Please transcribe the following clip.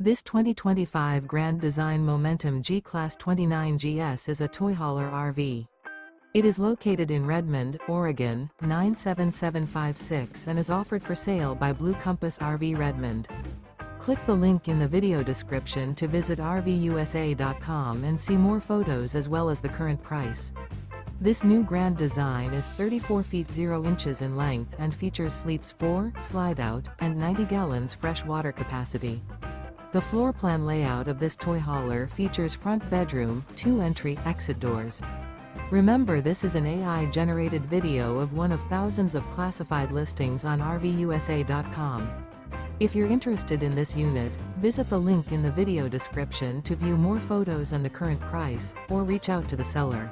This 2025 Grand Design Momentum G-Class 29GS is a toy hauler RV. It is located in Redmond, Oregon, 97756 and is offered for sale by Blue Compass RV Redmond. Click the link in the video description to visit RVUSA.com and see more photos as well as the current price. This new Grand Design is 34 feet 0 inches in length and features sleeps 4, Slideout, and 90 gallons fresh water capacity. The floor plan layout of this toy hauler features front bedroom, 2 entry/exit doors. Remember, this is an AI-generated video of one of thousands of classified listings on RVUSA.com. If you're interested in this unit, visit the link in the video description to view more photos and the current price, or reach out to the seller.